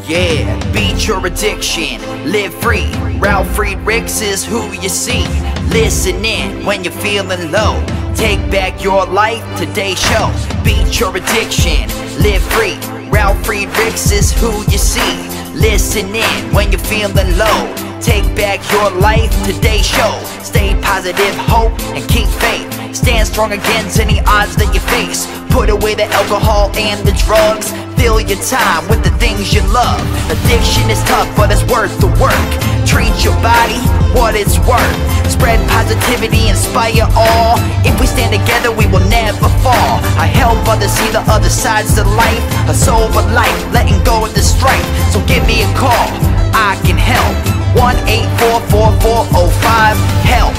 Yeah, beat your addiction, live free. Ralf Friedrichs is who you see. Listen in when you're feeling low. Take back your life, today's show. Beat your addiction, live free. Ralf Friedrichs is who you see. Listen in when you're feeling low. Take back your life, today's show. Stay positive, hope, and keep faith. Stand strong against any odds that you face. Put away the alcohol and the drugs. Fill your time with the things you love. Addiction is tough, but it's worth the work. Treat your body what it's worth. Spread positivity, inspire all. If we stand together, we will never fall. I help others see the other sides of life. A sober life, letting go of the strife. So give me a call, I can help. 1-844-4405-HELP.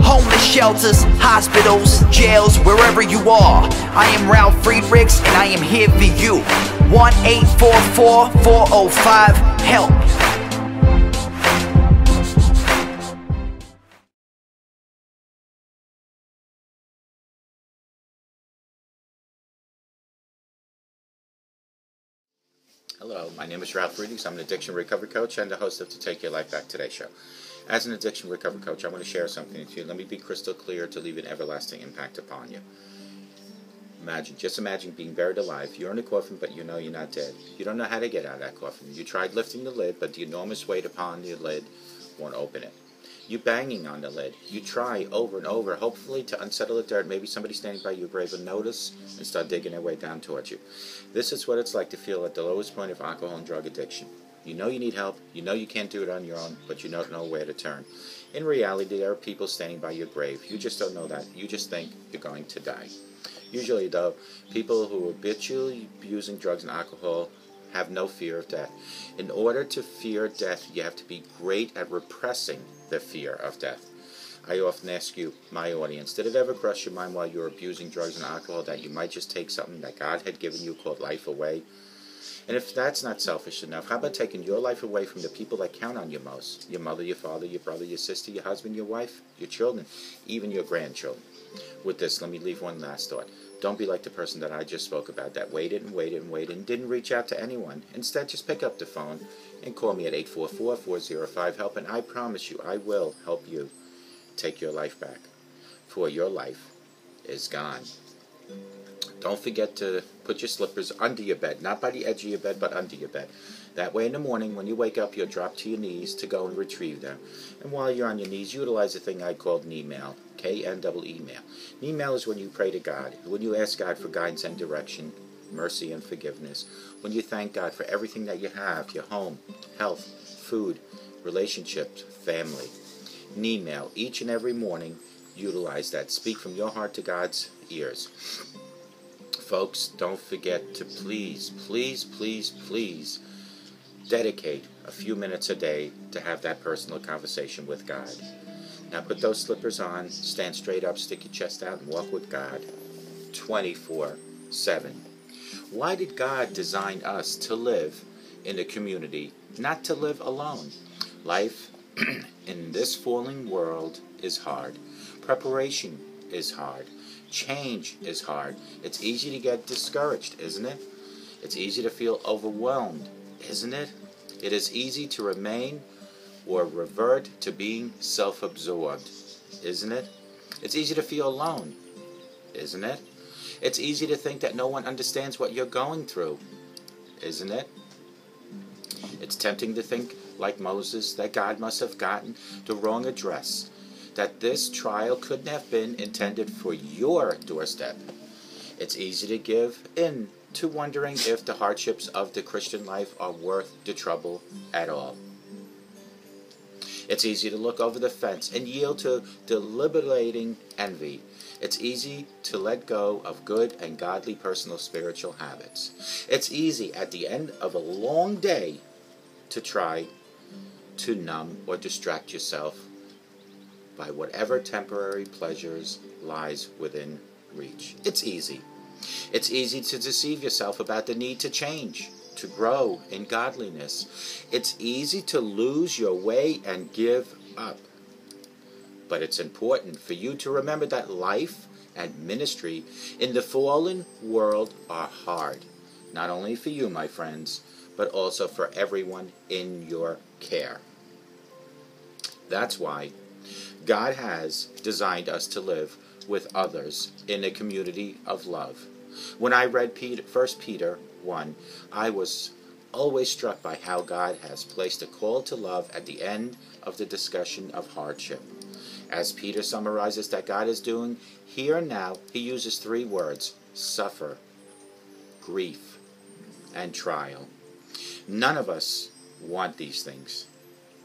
Homeless shelters, hospitals, jails, wherever you are. I am Ralf Friedrichs and I am here for you. 1-844-405-HELP. Hello, my name is Ralf Friedrichs. I'm an addiction recovery coach and the host of the Take Your Life Back Today show. As an addiction recovery coach, I want to share something with you. Let me be crystal clear to leave an everlasting impact upon you. Just imagine being buried alive. You're in a coffin, but you know you're not dead. You don't know how to get out of that coffin. You tried lifting the lid, but the enormous weight upon the lid won't open it. You banging on the lid. You try over and over, hopefully to unsettle the dirt. Maybe somebody standing by your grave will notice and start digging their way down towards you. This is what it's like to feel at the lowest point of alcohol and drug addiction. You know you need help. You know you can't do it on your own, but you don't know where to turn. In reality, there are people standing by your grave. You just don't know that. You just think you're going to die. Usually, though, people who are habitually using drugs and alcohol have no fear of death. In order to fear death, you have to be great at repressing the fear of death. I often ask you, my audience, did it ever cross your mind while you were abusing drugs and alcohol that you might just take something that God had given you called life away? And if that's not selfish enough, how about taking your life away from the people that count on you most? Your mother, your father, your brother, your sister, your husband, your wife, your children, even your grandchildren. With this, let me leave one last thought. Don't be like the person that I just spoke about that waited and waited and waited and didn't reach out to anyone. Instead, just pick up the phone and call me at 844-405-HELP, and I promise you, I will help you take your life back. For your life is gone. Don't forget to put your slippers under your bed, not by the edge of your bed, but under your bed. That way in the morning, when you wake up, you'll drop to your knees to go and retrieve them. And while you're on your knees, utilize a thing I call knee-mail, K-N-E-E-mail. Knee-mail is when you pray to God, when you ask God for guidance and direction, mercy and forgiveness, when you thank God for everything that you have, your home, health, food, relationships, family. Knee-mail, each and every morning, utilize that. Speak from your heart to God's ears. Folks, don't forget to please, please, please, please dedicate a few minutes a day to have that personal conversation with God. Now put those slippers on, stand straight up, stick your chest out, and walk with God 24/7. Why did God design us to live in a community, not to live alone? Life in this falling world is hard. Preparation is hard. Change is hard. It's easy to get discouraged, isn't it? It's easy to feel overwhelmed, isn't it? It is easy to remain or revert to being self-absorbed, isn't it? It's easy to feel alone, isn't it? It's easy to think that no one understands what you're going through, isn't it? It's tempting to think, like Moses, that God must have gotten the wrong address, that this trial couldn't have been intended for your doorstep. It's easy to give in to wondering if the hardships of the Christian life are worth the trouble at all. It's easy to look over the fence and yield to deliberating envy. It's easy to let go of good and godly personal spiritual habits. It's easy at the end of a long day to try to numb or distract yourself by whatever temporary pleasures lies within reach. It's easy. It's easy to deceive yourself about the need to change, to grow in godliness. It's easy to lose your way and give up. But it's important for you to remember that life and ministry in the fallen world are hard. Not only for you, my friends, but also for everyone in your care. That's why God has designed us to live with others in a community of love. When I read 1 Peter 1, I was always struck by how God has placed a call to love at the end of the discussion of hardship. As Peter summarizes that God is doing here and now, he uses 3 words: suffer, grief, and trial. None of us want these things.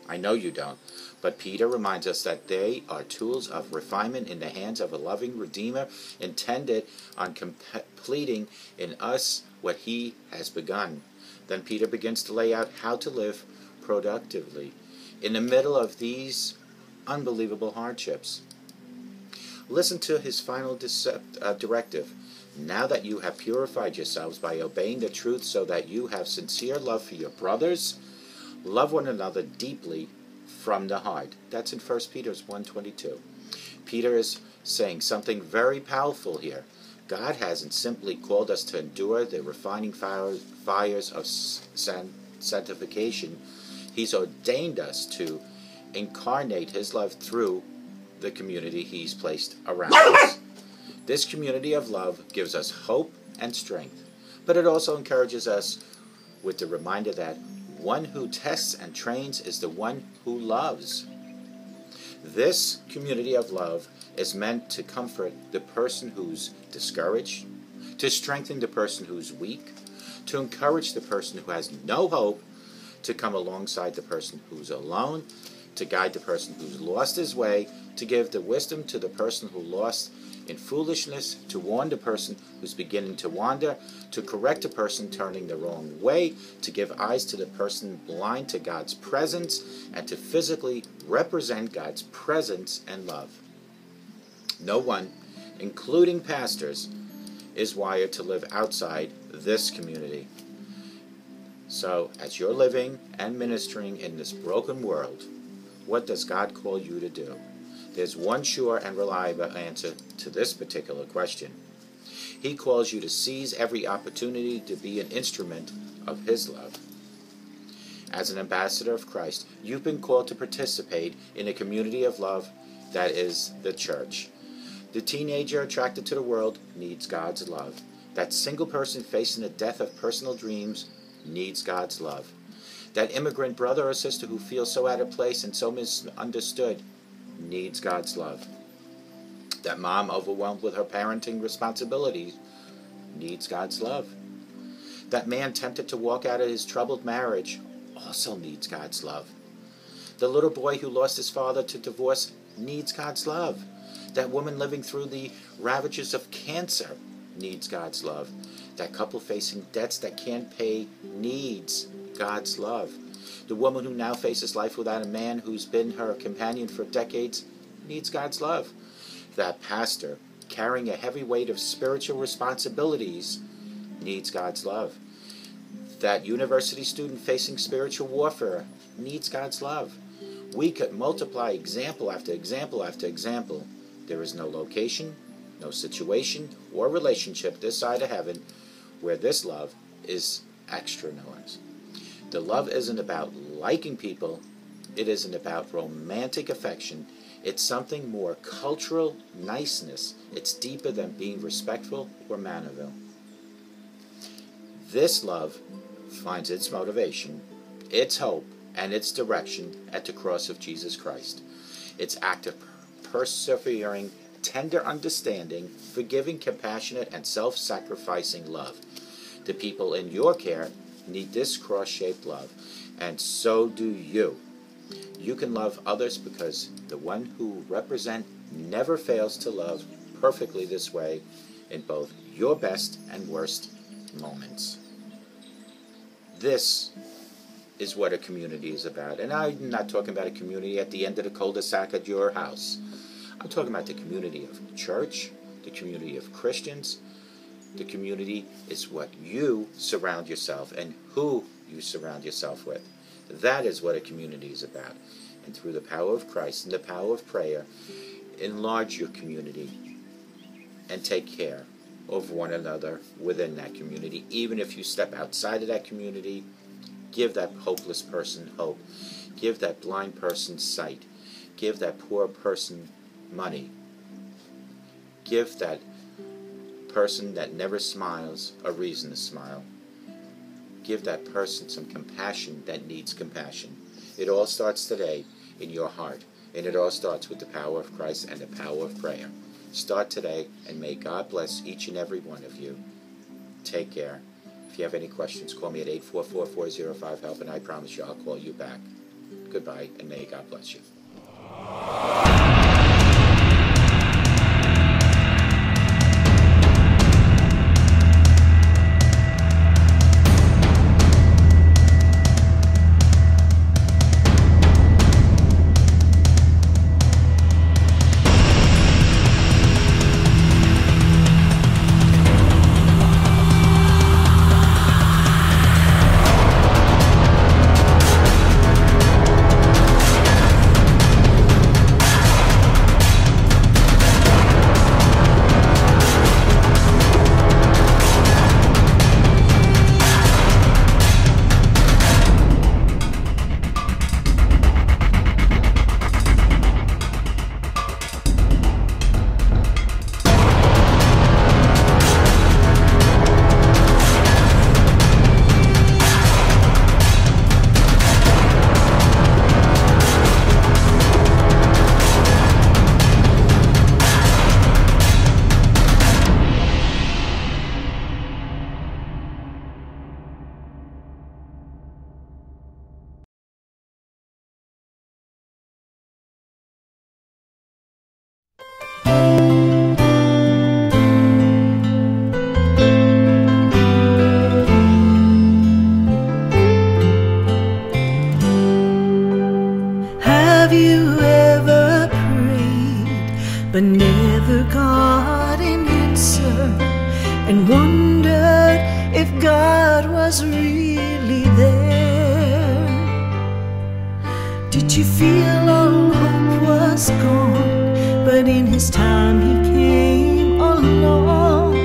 I know you don't. But Peter reminds us that they are tools of refinement in the hands of a loving Redeemer, intended on completing in us what he has begun. Then Peter begins to lay out how to live productively in the middle of these unbelievable hardships. Listen to his final directive. Now that you have purified yourselves by obeying the truth, so that you have sincere love for your brothers, love one another deeply from the heart. That's in 1 Peter 1:22. Peter is saying something very powerful here. God hasn't simply called us to endure the refining fires of sanctification. He's ordained us to incarnate his love through the community he's placed around us. This community of love gives us hope and strength, but it also encourages us with the reminder that one who tests and trains is the one who loves. This community of love is meant to comfort the person who's discouraged, to strengthen the person who's weak, to encourage the person who has no hope, to come alongside the person who's alone, to guide the person who's lost his way, to give the wisdom to the person who lost in foolishness, to warn the person who's beginning to wander, to correct a person turning the wrong way, to give eyes to the person blind to God's presence, and to physically represent God's presence and love. No one, including pastors, is wired to live outside this community. So, as you're living and ministering in this broken world, what does God call you to do? There's one sure and reliable answer to this particular question. He calls you to seize every opportunity to be an instrument of his love. As an ambassador of Christ, you've been called to participate in a community of love that is the church. The teenager attracted to the world needs God's love. That single person facing the death of personal dreams needs God's love. That immigrant brother or sister who feels so out of place and so misunderstood needs God's love. That mom overwhelmed with her parenting responsibilities needs God's love. That man tempted to walk out of his troubled marriage also needs God's love. The little boy who lost his father to divorce needs God's love. That woman living through the ravages of cancer needs God's love. That couple facing debts that can't pay needs God's love. The woman who now faces life without a man who's been her companion for decades needs God's love. That pastor carrying a heavy weight of spiritual responsibilities needs God's love. That university student facing spiritual warfare needs God's love. We could multiply example after example after example. There is no location, no situation, or relationship this side of heaven where this love is extra noise. The love isn't about liking people. It isn't about romantic affection. It's something more cultural niceness. It's deeper than being respectful or mannerville. This love finds its motivation, its hope, and its direction at the cross of Jesus Christ. Its active, persevering, tender understanding, forgiving, compassionate, and self-sacrificing love. The people in your care need this cross-shaped love, and so do you. You can love others because the one who represent never fails to love perfectly this way in both your best and worst moments. This is what a community is about. And I'm not talking about a community at the end of the cul-de-sac at your house. I'm talking about the community of church, the community of Christians. The community is what you surround yourself and who you surround yourself with. That is what a community is about. And through the power of Christ and the power of prayer, enlarge your community and take care of one another within that community. Even if you step outside of that community, Give that hopeless person hope. Give that blind person sight. Give that poor person money. Give that person that never smiles a reason to smile. Give that person some compassion that needs compassion. It all starts today in your heart, and it all starts with the power of Christ and the power of prayer. Start today, and may God bless each and every one of you. Take care. If you have any questions, call me at 844-405-HELP, and I promise you I'll call you back. Goodbye, and may God bless you. but never got an answer, and wondered if God was really there. Did you feel all hope was gone, but in His time He came along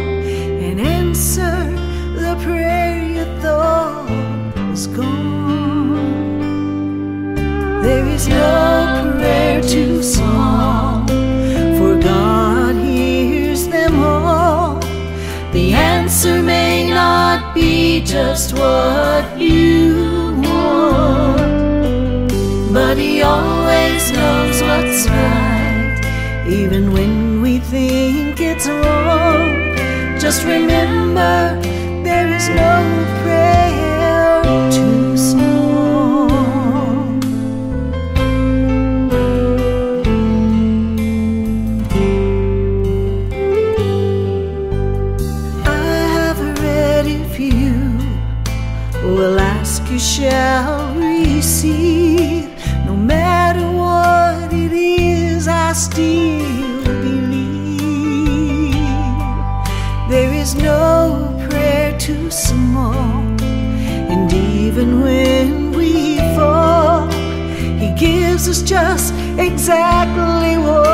and answered the prayer you thought was gone? There is no prayer too small, for God hears them all. The answer may not be just what you want, but He always knows what's right, even when we think it's wrong. Just remember, there is no prayer too small. Will ask, you shall receive. No matter what it is, I still believe. There is no prayer too small, and even when we fall, He gives us just exactly what